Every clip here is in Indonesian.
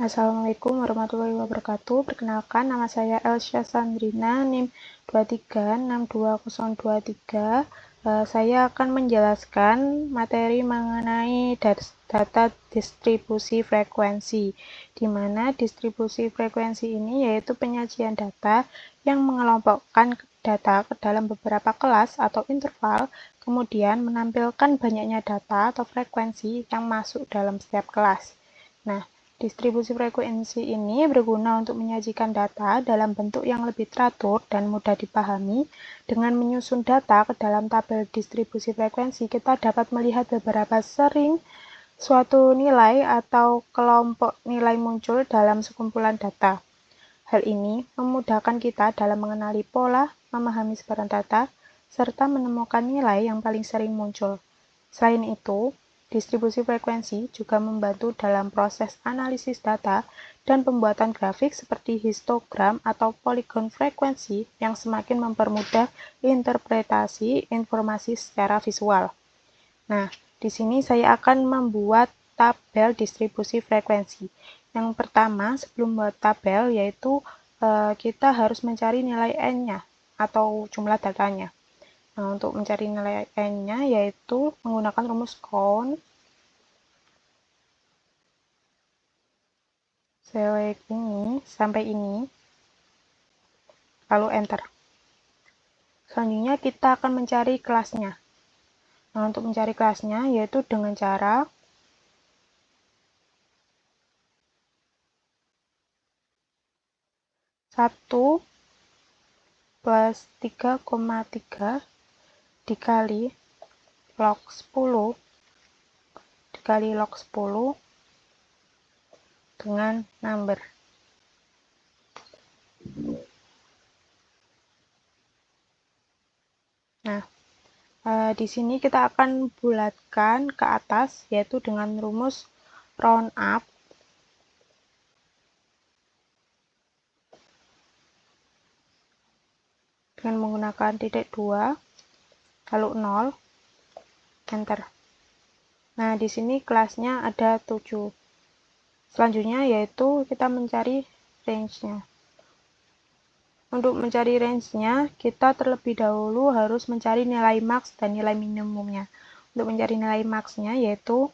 Assalamualaikum warahmatullahi wabarakatuh. Perkenalkan, nama saya Elsya Sandrina, NIM 23620223. Saya akan menjelaskan materi mengenai data distribusi frekuensi, di mana distribusi frekuensi ini yaitu penyajian data yang mengelompokkan data ke dalam beberapa kelas atau interval, kemudian menampilkan banyaknya data atau frekuensi yang masuk dalam setiap kelas. Nah, distribusi frekuensi ini berguna untuk menyajikan data dalam bentuk yang lebih teratur dan mudah dipahami. Dengan menyusun data ke dalam tabel distribusi frekuensi, kita dapat melihat beberapa sering suatu nilai atau kelompok nilai muncul dalam sekumpulan data. Hal ini memudahkan kita dalam mengenali pola, memahami sebaran data, serta menemukan nilai yang paling sering muncul. Selain itu, distribusi frekuensi juga membantu dalam proses analisis data dan pembuatan grafik seperti histogram atau poligon frekuensi yang semakin mempermudah interpretasi informasi secara visual. Nah, di sini saya akan membuat tabel distribusi frekuensi. Yang pertama, sebelum membuat tabel, yaitu kita harus mencari nilai N-nya atau jumlah datanya. Nah, untuk mencari nilai N-nya yaitu menggunakan rumus count select ini sampai ini, lalu enter. Selanjutnya kita akan mencari kelasnya. Nah, untuk mencari kelasnya yaitu dengan cara satu plus 3,3 dikali log 10 dikali log 10 dengan number. Nah, di sini kita akan bulatkan ke atas yaitu dengan rumus round up. Dengan menggunakan titik 2 lalu 0 enter. Nah, di sini kelasnya ada 7. Selanjutnya yaitu kita mencari range-nya. Untuk mencari range-nya, kita terlebih dahulu harus mencari nilai max dan nilai minimumnya. Untuk mencari nilai max-nya yaitu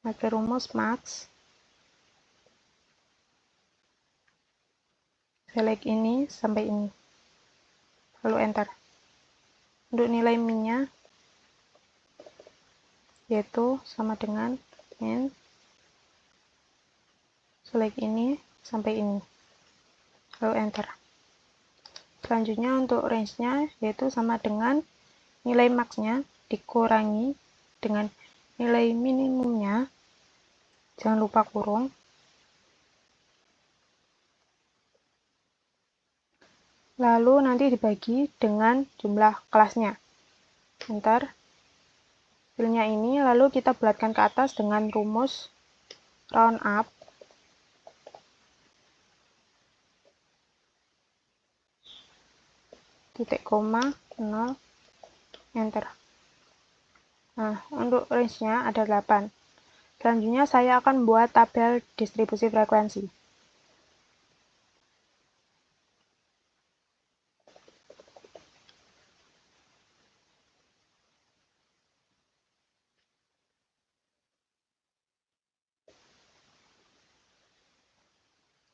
pakai rumus max, select ini sampai ini, lalu enter. Untuk nilai min-nya yaitu sama dengan min, select ini sampai ini, lalu enter. Selanjutnya untuk range-nya yaitu sama dengan nilai max-nya dikurangi dengan nilai minimumnya, jangan lupa kurung, lalu nanti dibagi dengan jumlah kelasnya, enter. Hasilnya ini lalu kita bulatkan ke atas dengan rumus round up. Titik koma 0 enter. Nah, untuk range-nya ada 8. Selanjutnya saya akan buat tabel distribusi frekuensi.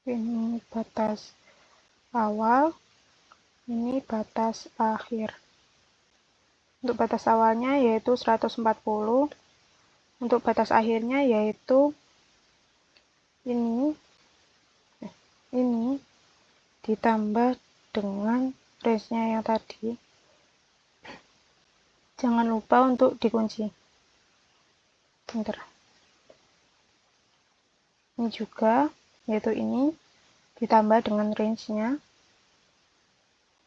Ini batas awal, ini batas akhir. Untuk batas awalnya yaitu 140, untuk batas akhirnya yaitu ini ditambah dengan range-nya yang tadi. Jangan lupa untuk dikunci. Enter. Ini juga yaitu ini ditambah dengan range-nya.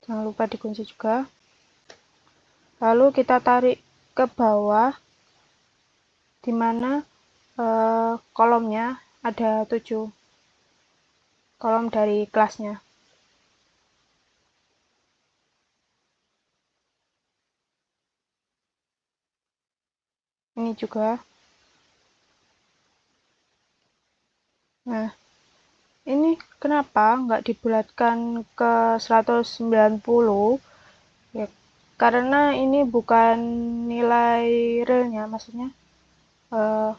Jangan lupa dikunci juga. Lalu kita tarik ke bawah di mana kolomnya ada 7 kolom dari kelasnya. Ini juga ini kenapa nggak dibulatkan ke 190 ya, karena ini bukan nilai realnya, maksudnya eh,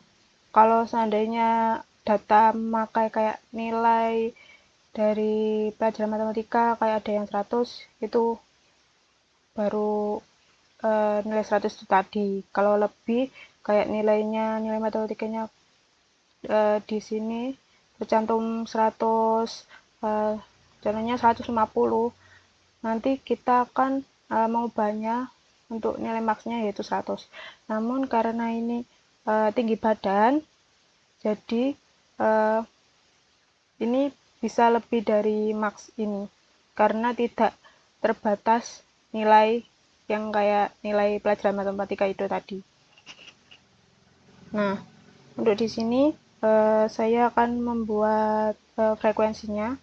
kalau seandainya data memakai kayak nilai dari pelajaran matematika kayak ada yang 100, itu baru nilai 100 itu tadi. Kalau lebih kayak nilai matematikanya di sini bercantum 100, contohnya 150, nanti kita akan mengubahnya untuk nilai maksnya yaitu 100. Namun karena ini tinggi badan, jadi ini bisa lebih dari maks ini karena tidak terbatas nilai yang kayak nilai pelajaran matematika itu tadi. Nah, untuk di sini saya akan membuat frekuensinya.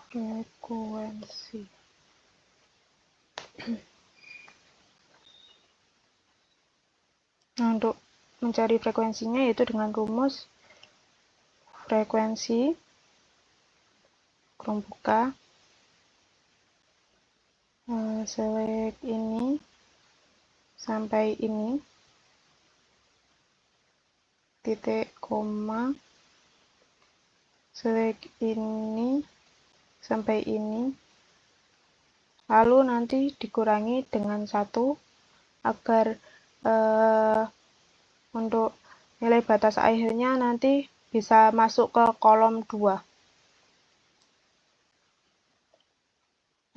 Frekuensi. Nah, untuk mencari frekuensinya yaitu dengan rumus frekuensi kurung buka select ini sampai ini titik koma select ini sampai ini, lalu nanti dikurangi dengan 1 agar untuk nilai batas akhirnya nanti bisa masuk ke kolom 2,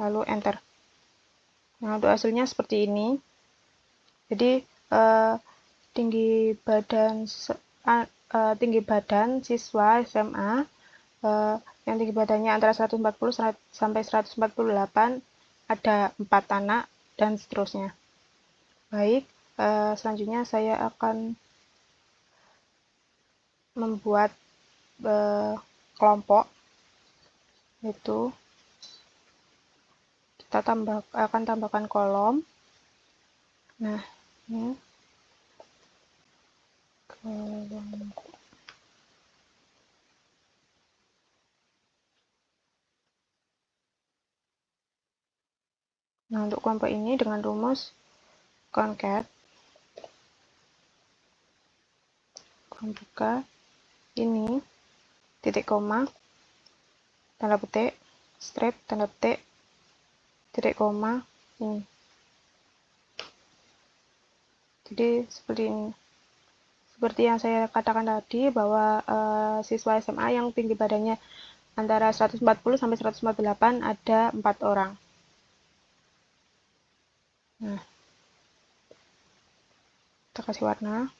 lalu enter. Nah, untuk hasilnya seperti ini. Jadi tinggi badan siswa SMA yang tinggi badannya antara 140 sampai 148, ada 4 anak dan seterusnya. Baik, selanjutnya saya akan membuat kelompok, yaitu kita akan tambahkan kolom. Nah, ini kolom. Nah, untuk kelompok ini dengan rumus concat kurung buka ini titik koma tanda petik strip tanda petik titik koma ini. Jadi seperti ini. Seperti yang saya katakan tadi bahwa siswa SMA yang tinggi badannya antara 140 sampai 148 ada 4 orang. Nah, kita kasih warna.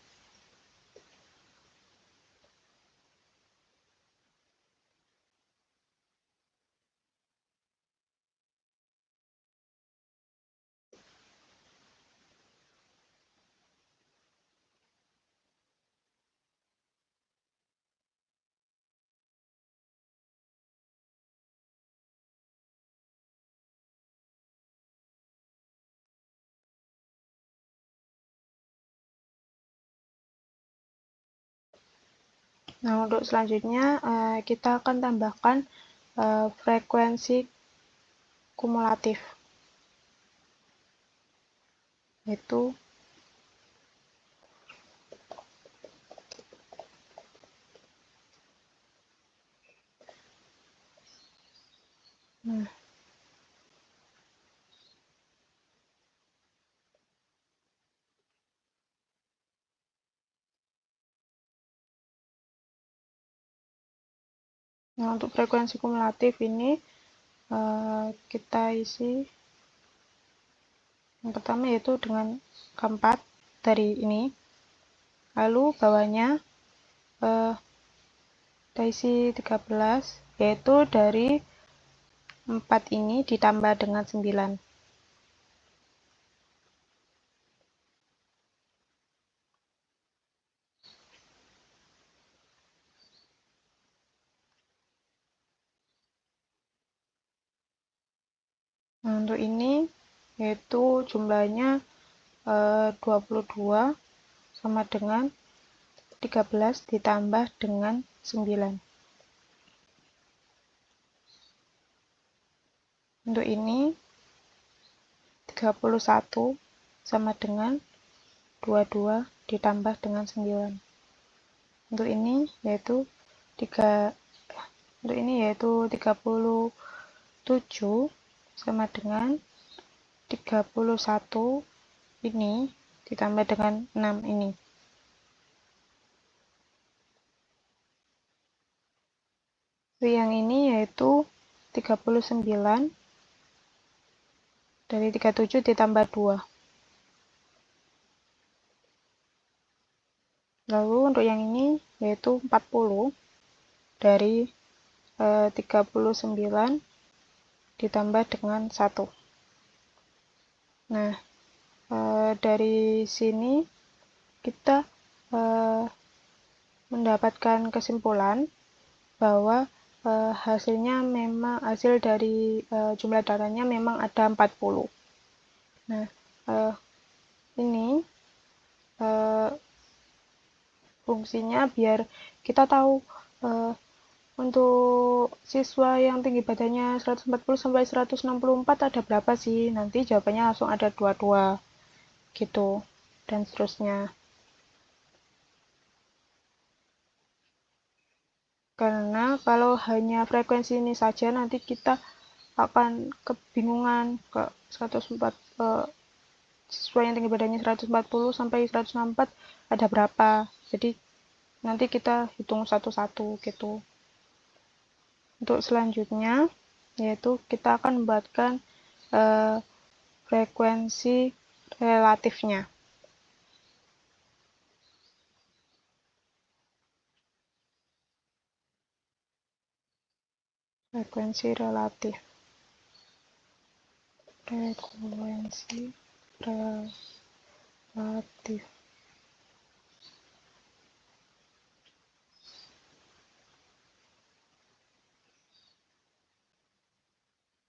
Nah, untuk selanjutnya kita akan tambahkan frekuensi kumulatif, yaitu nah, untuk frekuensi kumulatif ini kita isi yang pertama yaitu dengan keempat dari ini, lalu bawahnya kita isi 13, yaitu dari 4 ini ditambah dengan 9. Nah, untuk ini yaitu jumlahnya 22 sama dengan 13 ditambah dengan 9. Untuk ini 31 sama dengan 22 ditambah dengan 9. Untuk ini yaitu 37 sama dengan 31 ini ditambah dengan 6 ini. Yang ini yaitu 39 dari 37 ditambah 2. Lalu untuk yang ini yaitu 40 dari 39 ditambah dengan 1. Nah, dari sini kita mendapatkan kesimpulan bahwa hasil dari jumlah datanya memang ada 40. Nah, ini fungsinya biar kita tahu untuk siswa yang tinggi badannya 140 sampai 164 ada berapa sih? Nanti jawabannya langsung ada 22 gitu dan seterusnya. Karena kalau hanya frekuensi ini saja nanti kita akan kebingungan ke 104 siswa yang tinggi badannya 140 sampai 164 ada berapa. Jadi nanti kita hitung satu-satu gitu. Untuk selanjutnya yaitu kita akan membuatkan frekuensi relatifnya. Frekuensi relatif.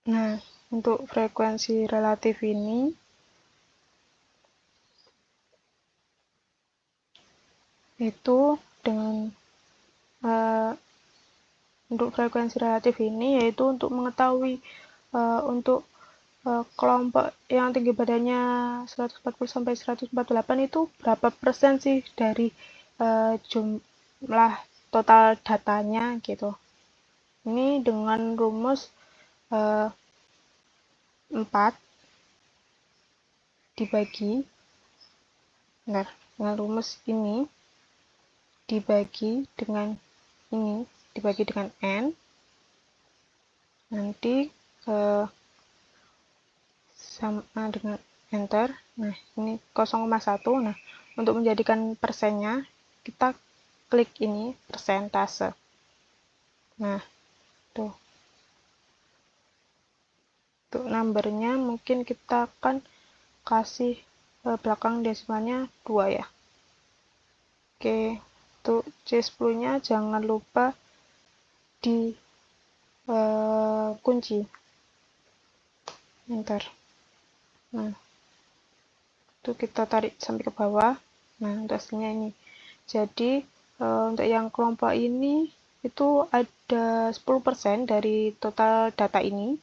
Nah, untuk frekuensi relatif ini itu dengan untuk frekuensi relatif ini yaitu untuk mengetahui untuk kelompok yang tinggi badannya 140 sampai 148 itu berapa persen sih dari jumlah total datanya gitu. Ini dengan rumus 4 dibagi dengan rumus ini dibagi dengan ini dibagi dengan n, nanti sama dengan enter. Nah, ini 0,1. Nah, untuk menjadikan persennya kita klik ini persentase. Nah, tuh untuk numbernya mungkin kita akan kasih belakang desimalnya 2 ya. Oke, untuk C10 nya jangan lupa di kunci enter. Nah, itu kita tarik sampai ke bawah. Nah, untuk hasilnya ini. Jadi untuk yang kelompok ini itu ada 10% dari total data ini.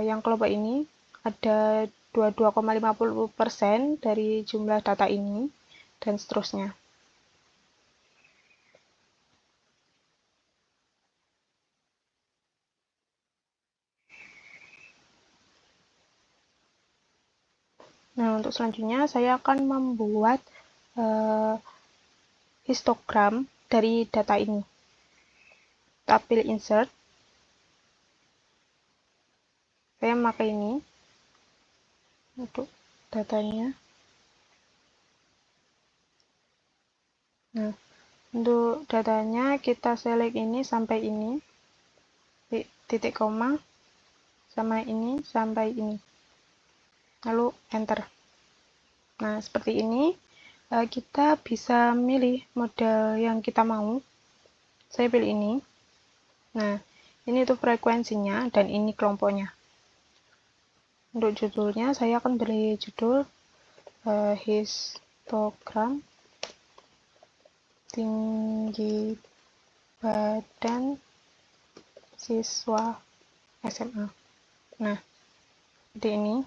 Yang kelompok ini ada 22,50% dari jumlah data ini dan seterusnya. Nah, untuk selanjutnya saya akan membuat histogram dari data ini. Kita pilih insert. Saya memakai ini untuk datanya. Nah, untuk datanya kita select ini sampai ini, titik koma, sama ini sampai ini. Lalu enter. Nah, seperti ini kita bisa milih model yang kita mau. Saya pilih ini. Nah, ini tuh frekuensinya dan ini kelompoknya. Untuk judulnya saya akan beri judul histogram tinggi badan siswa SMA. Nah, seperti ini.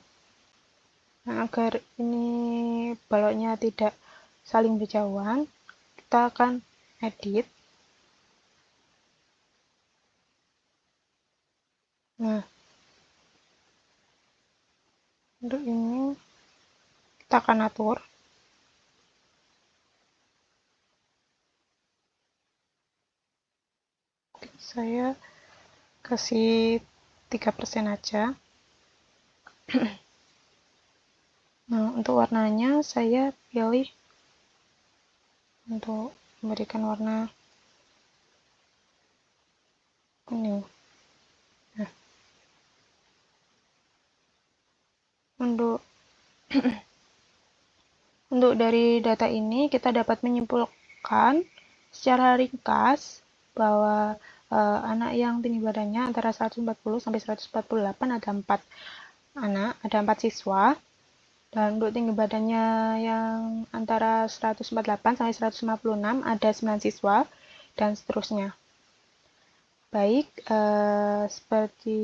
Nah, agar ini baloknya tidak saling berjauhan, kita akan edit. Nah, untuk ini kita akan atur. Saya kasih 3% aja. Nah, untuk warnanya saya pilih untuk memberikan warna kuning. Nah, untuk dari data ini kita dapat menyimpulkan secara ringkas bahwa anak yang tinggi badannya antara 140 sampai 148 ada 4 anak, ada 4 siswa. Dan untuk tinggi badannya yang antara 148 sampai 156 ada 9 siswa, dan seterusnya. Baik, seperti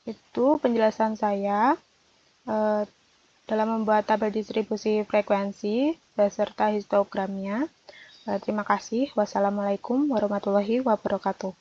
itu penjelasan saya dalam membuat tabel distribusi frekuensi beserta histogramnya. Terima kasih. Wassalamualaikum warahmatullahi wabarakatuh.